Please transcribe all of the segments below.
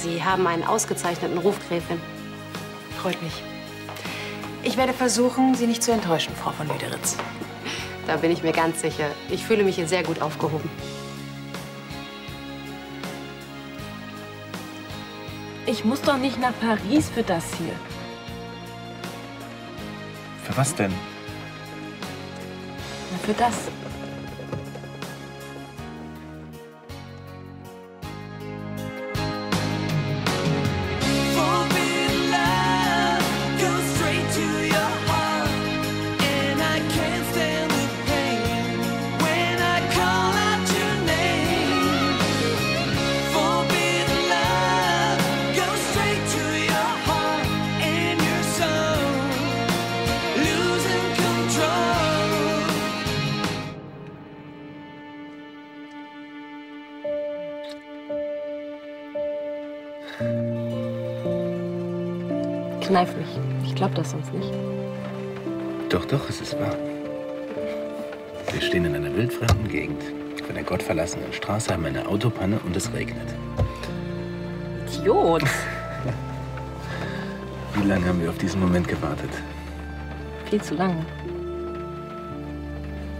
Sie haben einen ausgezeichneten Ruf, Gräfin. Freut mich. Ich werde versuchen, Sie nicht zu enttäuschen, Frau von Lüderitz. Da bin ich mir ganz sicher. Ich fühle mich hier sehr gut aufgehoben. Ich muss doch nicht nach Paris für das hier. Für was denn? Na, für das. Kneif mich. Ich glaub das sonst nicht. Doch, doch, es ist wahr. Wir stehen in einer wildfremden Gegend. Von der gottverlassenen Straße haben wir eine Autopanne und es regnet. Idiot! Wie lange haben wir auf diesen Moment gewartet? Viel zu lange.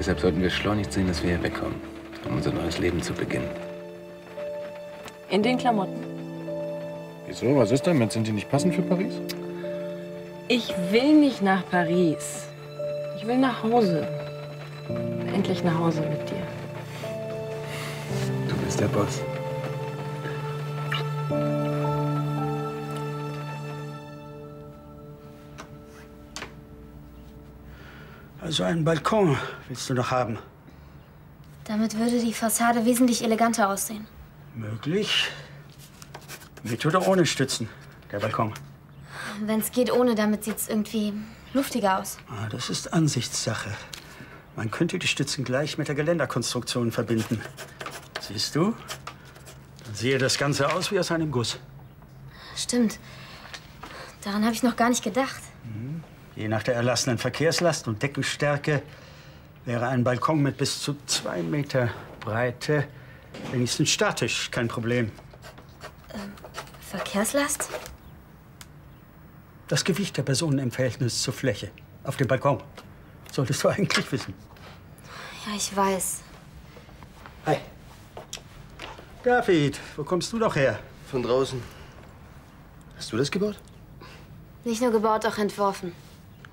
Deshalb sollten wir schleunigst sehen, dass wir hier wegkommen, um unser neues Leben zu beginnen. In den Klamotten. Wieso? Was ist damit? Sind die nicht passend für Paris? Ich will nicht nach Paris. Ich will nach Hause. Endlich nach Hause mit dir. Du bist der Boss. Also einen Balkon willst du noch haben? Damit würde die Fassade wesentlich eleganter aussehen. Möglich. Mit oder ohne Stützen, der Balkon? Wenn es geht ohne, damit sieht es irgendwie luftiger aus. Ah, das ist Ansichtssache. Man könnte die Stützen gleich mit der Geländerkonstruktion verbinden. Siehst du? Dann sehe das Ganze aus wie aus einem Guss. Stimmt. Daran habe ich noch gar nicht gedacht. Je nach der erlassenen Verkehrslast und Deckenstärke wäre ein Balkon mit bis zu 2 Meter Breite wenigstens statisch kein Problem. Verkehrslast? Das Gewicht der Personen im Verhältnis zur Fläche auf dem Balkon. Solltest du eigentlich wissen. Ja, ich weiß. Hi. David, wo kommst du doch her? Von draußen. Hast du das gebaut? Nicht nur gebaut, auch entworfen.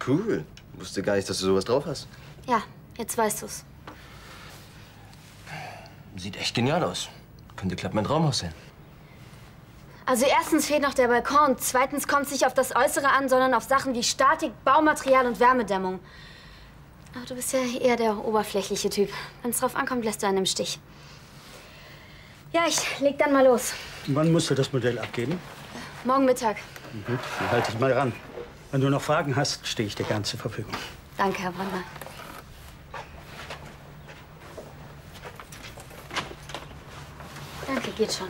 Cool. Wusste gar nicht, dass du sowas drauf hast. Ja, jetzt weißt du's. Sieht echt genial aus. Könnte glatt mein Traumhaus sein. Also erstens fehlt noch der Balkon und zweitens kommt es nicht auf das Äußere an, sondern auf Sachen wie Statik, Baumaterial und Wärmedämmung. Aber du bist ja eher der oberflächliche Typ. Wenn es drauf ankommt, lässt du einen im Stich. Ja, ich leg dann mal los. Wann musst du das Modell abgeben? Morgen Mittag. Gut, dann halte ich mal ran. Wenn du noch Fragen hast, stehe ich dir gern zur Verfügung. Danke, Herr Brandner. Danke, geht schon.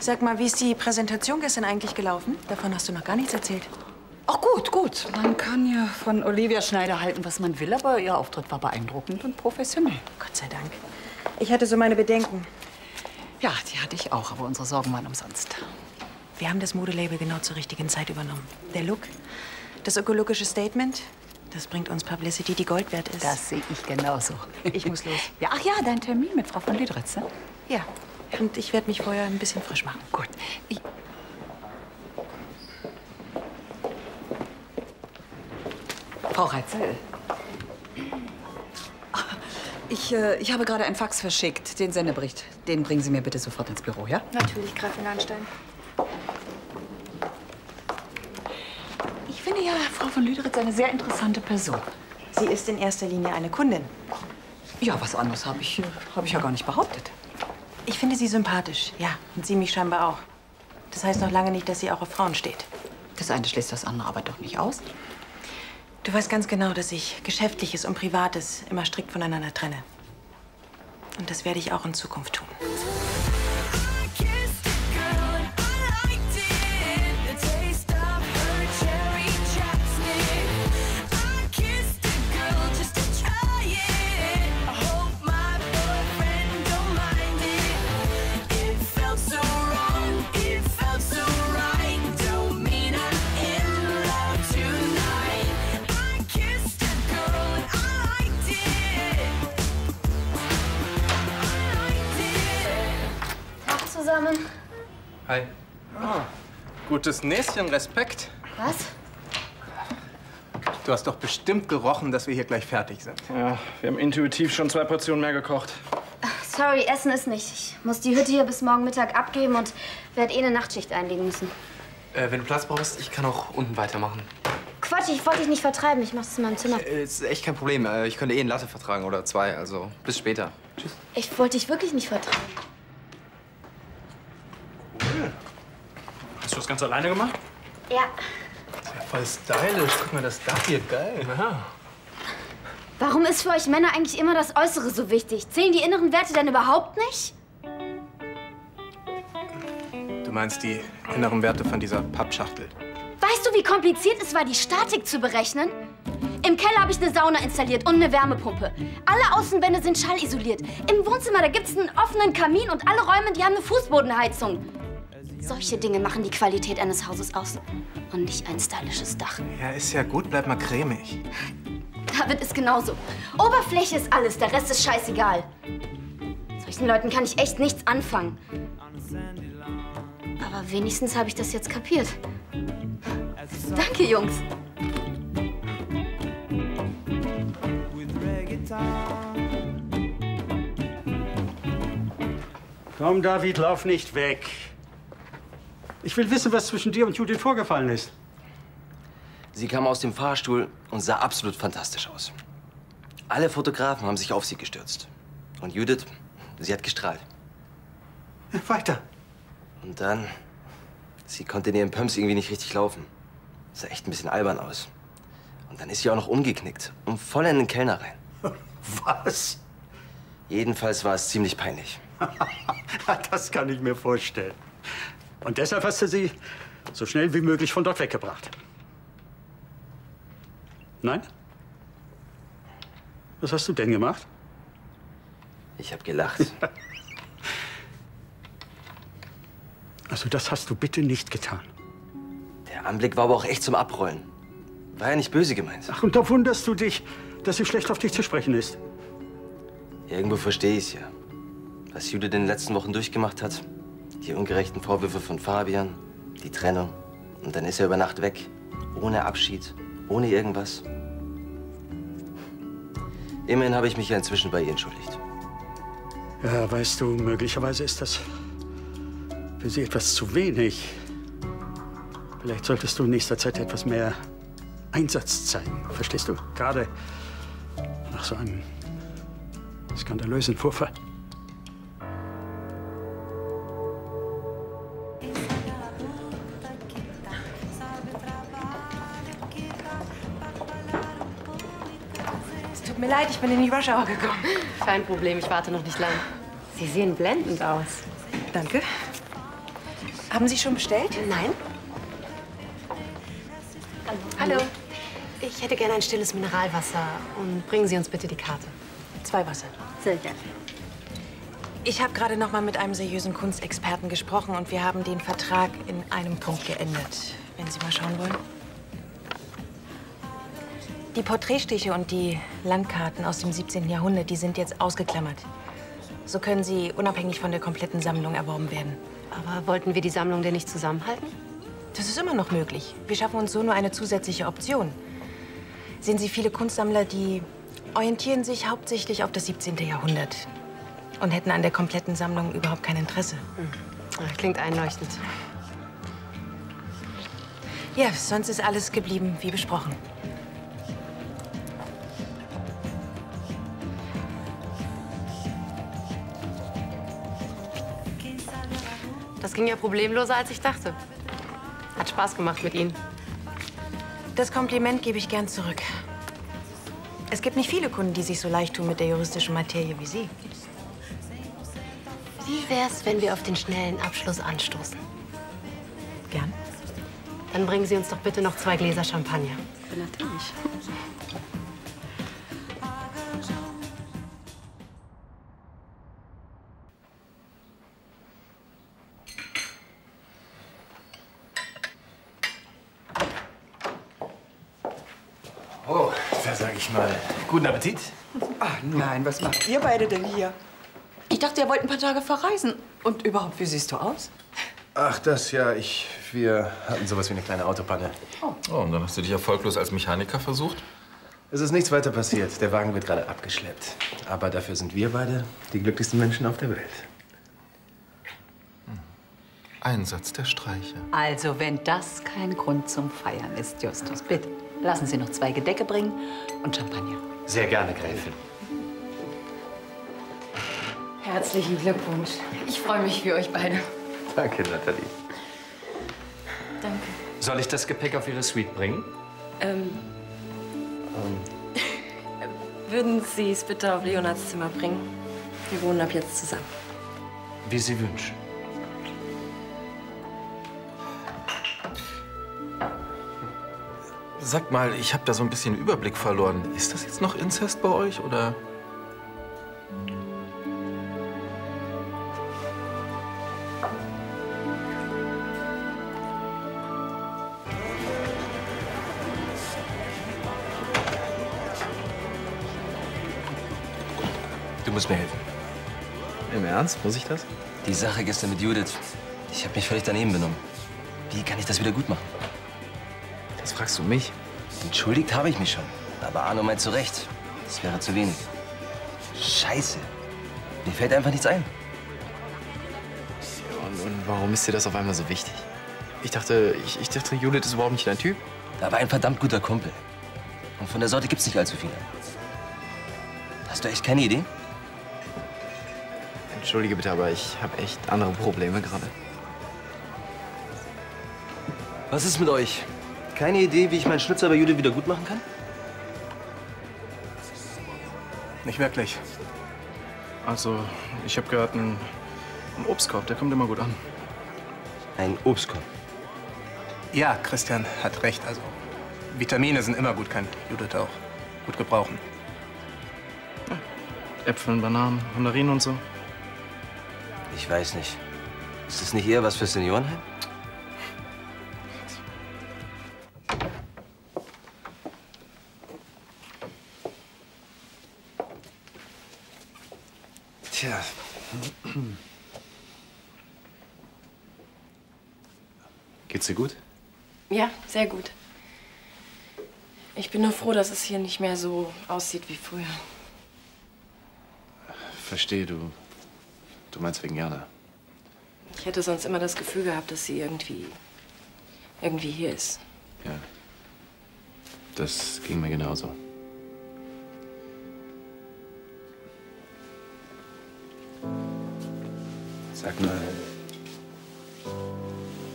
Sag mal, wie ist die Präsentation gestern eigentlich gelaufen? Davon hast du noch gar nichts erzählt. Ach gut, gut. Man kann ja von Olivia Schneider halten, was man will, aber ihr Auftritt war beeindruckend und professionell. Gott sei Dank. Ich hatte so meine Bedenken. Ja, die hatte ich auch, aber unsere Sorgen waren umsonst. Wir haben das Modelabel genau zur richtigen Zeit übernommen. Der Look, das ökologische Statement, das bringt uns Publicity, die Gold wert ist. Das sehe ich genauso. Ich muss los. Ja, ach ja, dein Termin mit Frau von Lüderitz, ne? Ja, und ich werde mich vorher ein bisschen frisch machen. Gut. Frau Reitzel. Ich habe gerade einen Fax verschickt. Den Sendebericht. Den bringen Sie mir bitte sofort ins Büro, ja? Natürlich, Gräfin Lahnstein. Ich finde ja Frau von Lüderitz eine sehr interessante Person. Sie ist in erster Linie eine Kundin. Ja, was anderes habe ich ja gar nicht behauptet. Ich finde sie sympathisch, ja. Und sie mich scheinbar auch. Das heißt noch lange nicht, dass sie auch auf Frauen steht. Das eine schließt das andere aber doch nicht aus. Du weißt ganz genau, dass ich Geschäftliches und Privates immer strikt voneinander trenne. Und das werde ich auch in Zukunft tun. Zusammen. Hi. Oh, gutes Näschen, Respekt. Was? Du hast doch bestimmt gerochen, dass wir hier gleich fertig sind. Ja, wir haben intuitiv schon 2 Portionen mehr gekocht. Sorry, Essen ist nicht. Ich muss die Hütte hier bis morgen Mittag abgeben und werde eine Nachtschicht einlegen müssen. Wenn du Platz brauchst, ich kann auch unten weitermachen. Quatsch, ich wollte dich nicht vertreiben. Ich mach's in meinem Zimmer. Ist echt kein Problem. Ich könnte eine Latte vertragen oder 2. Also bis später. Tschüss. Ich wollte dich wirklich nicht vertreiben. Cool. Hast du das ganz alleine gemacht? Ja. Ja, voll stylisch. Guck mal, das Dach hier, geil. Ja. Warum ist für euch Männer eigentlich immer das Äußere so wichtig? Zählen die inneren Werte denn überhaupt nicht? Du meinst die inneren Werte von dieser Pappschachtel? Weißt du, wie kompliziert es war, die Statik zu berechnen? Im Keller habe ich eine Sauna installiert und eine Wärmepumpe. Alle Außenwände sind schallisoliert. Im Wohnzimmer, da gibt's einen offenen Kamin und alle Räume, die haben eine Fußbodenheizung. Solche Dinge machen die Qualität eines Hauses aus. Und nicht ein stylisches Dach. Ja, ist ja gut, bleib mal cremig. David ist genauso. Oberfläche ist alles, der Rest ist scheißegal. Solchen Leuten kann ich echt nichts anfangen. Aber wenigstens habe ich das jetzt kapiert. Danke, Jungs. Komm, David, lauf nicht weg. Ich will wissen, was zwischen dir und Judith vorgefallen ist. Sie kam aus dem Fahrstuhl und sah absolut fantastisch aus. Alle Fotografen haben sich auf sie gestürzt. Und Judith, sie hat gestrahlt. Ja, weiter. Und dann, sie konnte in ihren Pumps irgendwie nicht richtig laufen. Sah echt ein bisschen albern aus. Und dann ist sie auch noch umgeknickt und voll in den Kellner rein. Was? Jedenfalls war es ziemlich peinlich. Das kann ich mir vorstellen. Und deshalb hast du sie so schnell wie möglich von dort weggebracht. Nein? Was hast du denn gemacht? Ich habe gelacht. Also das hast du bitte nicht getan. Der Anblick war aber auch echt zum Abrollen. War ja nicht böse gemeint. Ach, und da wunderst du dich, dass sie schlecht auf dich zu sprechen ist. Irgendwo verstehe ich es ja. Was Judith in den letzten Wochen durchgemacht hat. Die ungerechten Vorwürfe von Fabian, die Trennung. Und dann ist er über Nacht weg. Ohne Abschied, ohne irgendwas. Immerhin habe ich mich ja inzwischen bei ihr entschuldigt. Ja, weißt du, möglicherweise ist das für sie etwas zu wenig. Vielleicht solltest du in nächster Zeit etwas mehr Einsatz zeigen. Verstehst du? Gerade nach so einem skandalösen Vorfall. Tut mir leid, ich bin in die Rush Hour gekommen. Kein Problem, ich warte noch nicht lang. Sie sehen blendend aus. Danke. Haben Sie schon bestellt? Nein. Hallo. Ich hätte gerne ein stilles Mineralwasser. Und bringen Sie uns bitte die Karte. 2 Wasser. Sehr gerne. Ich habe gerade noch mal mit einem seriösen Kunstexperten gesprochen und wir haben den Vertrag in einem Punkt geändert. Wenn Sie mal schauen wollen. Die Porträtstiche und die Landkarten aus dem 17. Jahrhundert, die sind jetzt ausgeklammert. So können sie unabhängig von der kompletten Sammlung erworben werden. Aber wollten wir die Sammlung denn nicht zusammenhalten? Das ist immer noch möglich. Wir schaffen uns so nur eine zusätzliche Option. Sehen Sie, viele Kunstsammler, die orientieren sich hauptsächlich auf das 17. Jahrhundert und hätten an der kompletten Sammlung überhaupt kein Interesse. Klingt einleuchtend. Ja, sonst ist alles geblieben wie besprochen. Das ging ja problemloser, als ich dachte. Hat Spaß gemacht mit Ihnen. Das Kompliment gebe ich gern zurück. Es gibt nicht viele Kunden, die sich so leicht tun mit der juristischen Materie wie Sie. Wie wär's, wenn wir auf den schnellen Abschluss anstoßen? Gern. Dann bringen Sie uns doch bitte noch 2 Gläser Champagner. Natürlich. Oh, da sag ich mal, guten Appetit. Ach nein, was macht ihr beide denn hier? Ich dachte, ihr wollt ein paar Tage verreisen. Und überhaupt, wie siehst du aus? Ach, das ja, wir hatten sowas wie eine kleine Autopanne. Oh, und dann hast du dich erfolglos als Mechaniker versucht? Es ist nichts weiter passiert. Der Wagen wird gerade abgeschleppt. Aber dafür sind wir beide die glücklichsten Menschen auf der Welt. Einsatz der Streiche. Also, wenn das kein Grund zum Feiern ist, Justus, bitte. Lassen Sie noch 2 Gedecke bringen und Champagner. Sehr gerne, Gräfin. Herzlichen Glückwunsch. Ich freue mich für euch beide. Danke, Nathalie. Danke. Soll ich das Gepäck auf Ihre Suite bringen? Würden Sie es bitte auf Leonards Zimmer bringen? Wir wohnen ab jetzt zusammen. Wie Sie wünschen. Sag mal, ich habe da so ein bisschen Überblick verloren. Ist das jetzt noch Inzest bei euch, oder? Du musst mir helfen. Im Ernst? Muss ich das? Die Sache gestern mit Judith. Ich habe mich völlig daneben benommen. Wie kann ich das wieder gut machen? Das fragst du mich? Entschuldigt habe ich mich schon. Aber Arno meint zu Recht. Das wäre zu wenig. Scheiße. Mir fällt einfach nichts ein. Und warum ist dir das auf einmal so wichtig? Ich dachte, Judith ist überhaupt nicht dein Typ. Da war ein verdammt guter Kumpel. Und von der Sorte gibt's nicht allzu viele. Hast du echt keine Idee? Entschuldige bitte, aber ich habe echt andere Probleme gerade. Was ist mit euch? Keine Idee, wie ich meinen Schnitzer bei Judith wieder gut machen kann? Nicht wirklich. Also, ich habe gehört, ein Obstkorb, der kommt immer gut an. Ein Obstkorb? Ja, Christian hat recht. Also, Vitamine sind immer gut, kann Judith auch gut gebrauchen. Ja, Äpfel, Bananen, Mandarinen und so. Ich weiß nicht. Ist das nicht eher was für Seniorenheim? Tja. Geht's dir gut? Ja, sehr gut. Ich bin nur froh, dass es hier nicht mehr so aussieht wie früher. Verstehe, du meinst wegen Jana. Ich hätte sonst immer das Gefühl gehabt, dass sie irgendwie hier ist. Ja. Das ging mir genauso. Sag mal,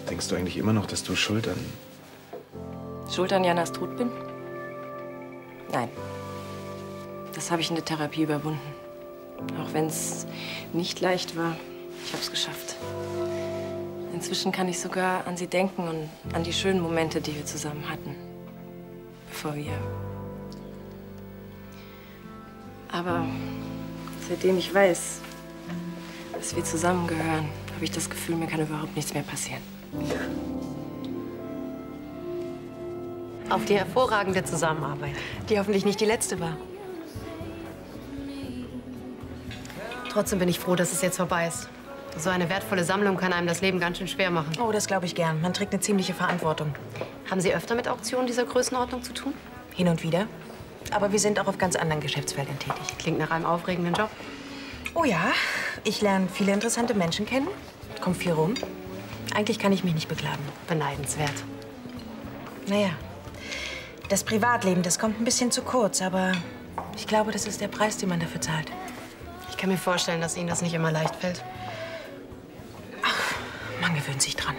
denkst du eigentlich immer noch, dass du schuld an Janas Tod bin? Nein. Das habe ich in der Therapie überwunden. Auch wenn es nicht leicht war, ich habe es geschafft. Inzwischen kann ich sogar an sie denken und an die schönen Momente, die wir zusammen hatten. Bevor wir... Aber seitdem ich weiß, dass wir zusammengehören, habe ich das Gefühl, mir kann überhaupt nichts mehr passieren. Auf die hervorragende Zusammenarbeit. Die hoffentlich nicht die letzte war. Trotzdem bin ich froh, dass es jetzt vorbei ist. So eine wertvolle Sammlung kann einem das Leben ganz schön schwer machen. Oh, das glaube ich gern. Man trägt eine ziemliche Verantwortung. Haben Sie öfter mit Auktionen dieser Größenordnung zu tun? Hin und wieder. Aber wir sind auch auf ganz anderen Geschäftsfeldern tätig. Klingt nach einem aufregenden Job. Oh ja, ich lerne viele interessante Menschen kennen. Kommt viel rum. Eigentlich kann ich mich nicht beklagen. Beneidenswert. Naja, das Privatleben, das kommt ein bisschen zu kurz, aber ich glaube, das ist der Preis, den man dafür zahlt. Ich kann mir vorstellen, dass Ihnen das nicht immer leicht fällt. Ach, man gewöhnt sich dran.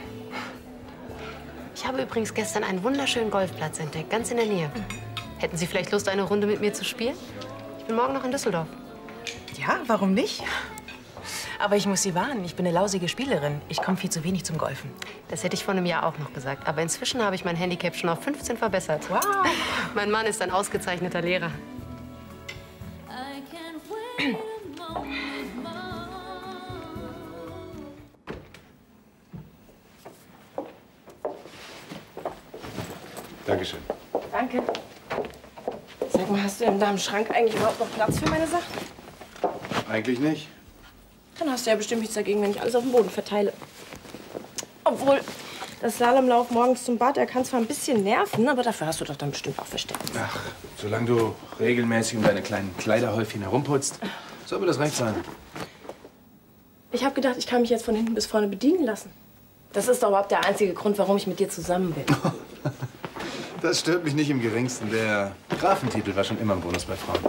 Ich habe übrigens gestern einen wunderschönen Golfplatz entdeckt, ganz in der Nähe. Hätten Sie vielleicht Lust, eine Runde mit mir zu spielen? Ich bin morgen noch in Düsseldorf. Ja, warum nicht? Aber ich muss Sie warnen, ich bin eine lausige Spielerin. Ich komme viel zu wenig zum Golfen. Das hätte ich vor einem Jahr auch noch gesagt. Aber inzwischen habe ich mein Handicap schon auf 15 verbessert. Wow. Mein Mann ist ein ausgezeichneter Lehrer. Dankeschön. Danke. Sag mal, hast du in deinem Schrank eigentlich überhaupt noch Platz für meine Sachen? Eigentlich nicht. Dann hast du ja bestimmt nichts dagegen, wenn ich alles auf dem Boden verteile. Obwohl, das Slalomlauf morgens zum Bad, der kann zwar ein bisschen nerven, aber dafür hast du doch dann bestimmt auch Verständnis. Ach, solange du regelmäßig um deine kleinen Kleiderhäufchen herumputzt, soll mir das recht sein. Ich habe gedacht, ich kann mich jetzt von hinten bis vorne bedienen lassen. Das ist doch überhaupt der einzige Grund, warum ich mit dir zusammen bin. Das stört mich nicht im Geringsten. Der Grafentitel war schon immer ein Bonus bei Frauen.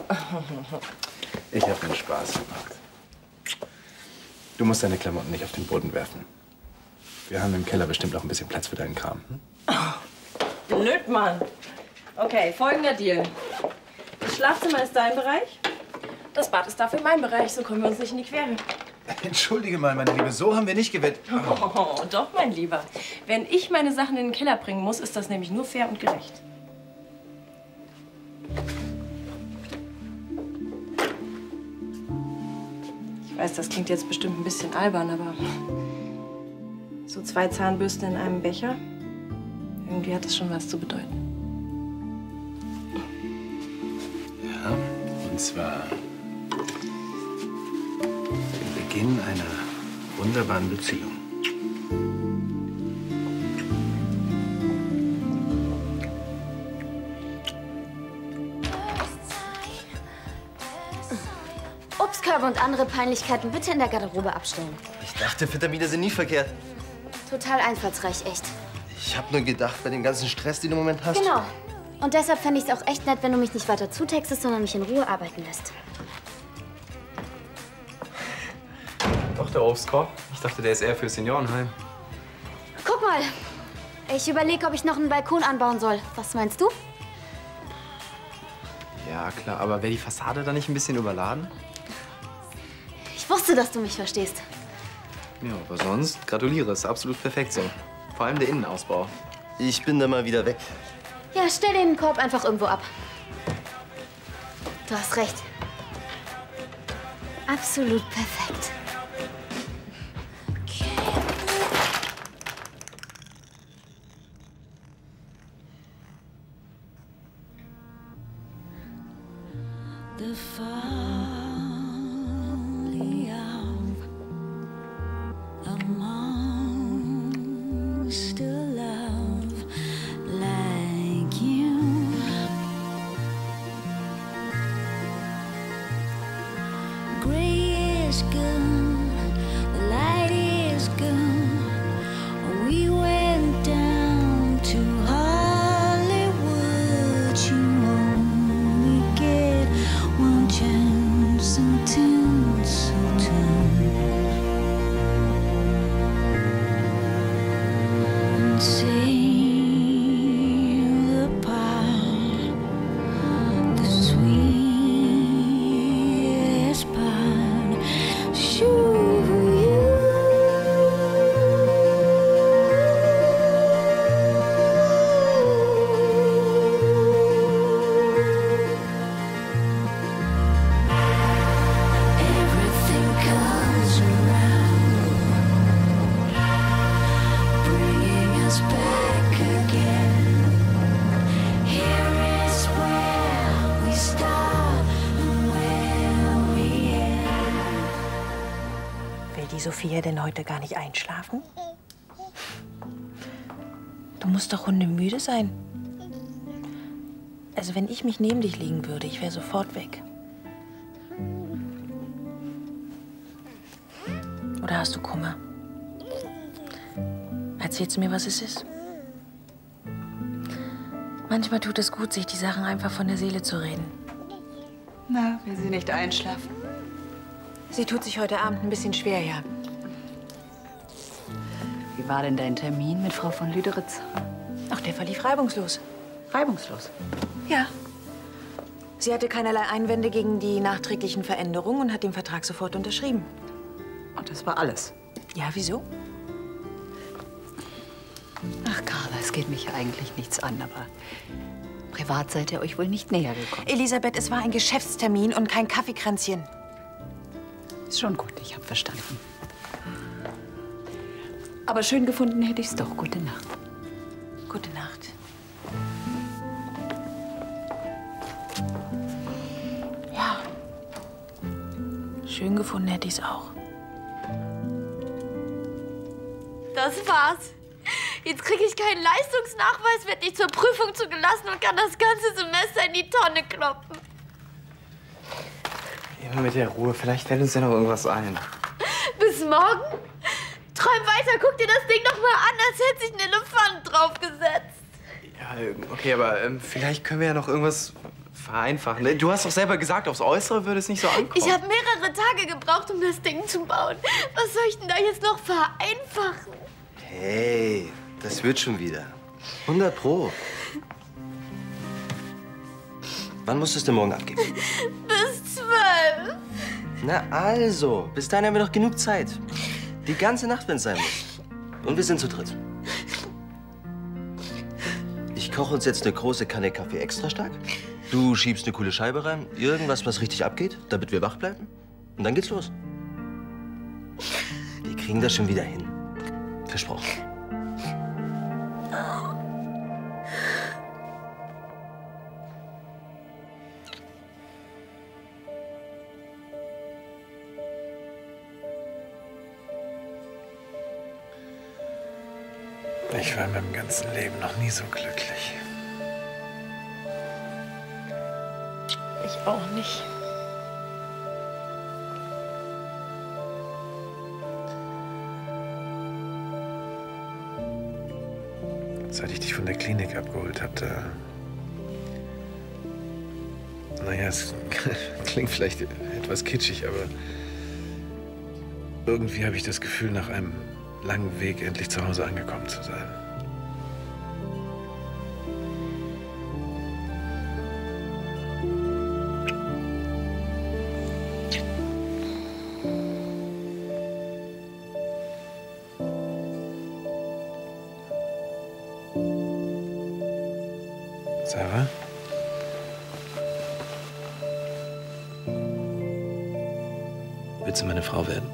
Ich habe mir Spaß gemacht. Du musst deine Klamotten nicht auf den Boden werfen. Wir haben im Keller bestimmt auch ein bisschen Platz für deinen Kram. Hm? Blöd, Mann. Okay, folgender Deal. Das Schlafzimmer ist dein Bereich. Das Bad ist dafür mein Bereich. So kommen wir uns nicht in die Quere. Entschuldige mal, meine Liebe, so haben wir nicht gewettet. Oh, doch, mein Lieber. Wenn ich meine Sachen in den Keller bringen muss, ist das nämlich nur fair und gerecht. Ich weiß, das klingt jetzt bestimmt ein bisschen albern, aber so 2 Zahnbürsten in einem Becher, irgendwie hat das schon was zu bedeuten. Ja, und zwar den Beginn einer wunderbaren Beziehung. Obstkörbe und andere Peinlichkeiten bitte in der Garderobe abstellen. Ich dachte, Vitamine sind nie verkehrt. Total einfallsreich, echt. Ich habe nur gedacht, bei dem ganzen Stress, den du im Moment hast. Genau. Und deshalb fände ich es auch echt nett, wenn du mich nicht weiter zutextest, sondern mich in Ruhe arbeiten lässt. Doch, der Obstkorb. Ich dachte, der ist eher für Seniorenheim. Guck mal. Ich überlege, ob ich noch einen Balkon anbauen soll. Was meinst du? Ja, klar. Aber wäre die Fassade da nicht ein bisschen überladen? Ich wusste, dass du mich verstehst. Ja, aber sonst gratuliere. Ist absolut perfekt so. Vor allem der Innenausbau. Ich bin da mal wieder weg. Ja, stell den Korb einfach irgendwo ab. Du hast recht. Absolut perfekt. The folly of a monster love like you. Gray is good, the light is good. We went down to Hollywood. You only get one chance until so and save the part, the sweetest part. Shoot you. Everything comes around, bringing us back again. Here is where we start and where we end. Will die Sophia denn heute gar nicht einschlafen? Du musst doch hundemüde sein. Also wenn ich mich neben dich legen würde, ich wäre sofort weg. Oder hast du Kummer? Erzählst du mir, was es ist? Manchmal tut es gut, sich die Sachen einfach von der Seele zu reden. Na, will sie nicht einschlafen? Sie tut sich heute Abend ein bisschen schwer, ja. Wie war denn dein Termin mit Frau von Lüderitz? Ach, der verlief reibungslos. Reibungslos? Ja. Sie hatte keinerlei Einwände gegen die nachträglichen Veränderungen und hat den Vertrag sofort unterschrieben. Und das war alles? Ja, wieso? Ach, Carla, es geht mich ja eigentlich nichts an, aber privat seid ihr euch wohl nicht näher gekommen. Elisabeth, es war ein Geschäftstermin und kein Kaffeekränzchen. Ist schon gut, ich habe verstanden. Aber schön gefunden hätte ich's doch. Gute Nacht. Gute Nacht. Ja. Schön gefunden hätte ich's auch. Das war's. Jetzt kriege ich keinen Leistungsnachweis, werde nicht zur Prüfung zugelassen und kann das ganze Semester in die Tonne kloppen. Immer mit der Ruhe. Vielleicht fällt uns ja noch irgendwas ein. Bis morgen? Träum weiter, guck dir das Ding doch mal an, als hätte sich ein Elefant draufgesetzt. Ja, okay, aber vielleicht können wir ja noch irgendwas vereinfachen. Du hast doch selber gesagt, aufs Äußere würde es nicht so ankommen. Ich habe mehrere Tage gebraucht, um das Ding zu bauen. Was soll ich denn da jetzt noch vereinfachen? Hey, das wird schon wieder. 100 Pro. Wann musst du es denn morgen abgeben? Bis 12. Na also, bis dahin haben wir noch genug Zeit. Die ganze Nacht, wenn es sein muss. Und wir sind zu dritt. Ich koche uns jetzt eine große Kanne Kaffee extra stark. Du schiebst eine coole Scheibe rein. Irgendwas, was richtig abgeht, damit wir wach bleiben. Und dann geht's los. Wir kriegen das schon wieder hin. Versprochen. Ich war in meinem ganzen Leben noch nie so glücklich. Ich auch nicht. Seit ich dich von der Klinik abgeholt habe, da... Naja, es klingt vielleicht etwas kitschig, aber... Irgendwie habe ich das Gefühl, nach einem langen Weg endlich zu Hause angekommen zu sein. Sarah? Willst du meine Frau werden?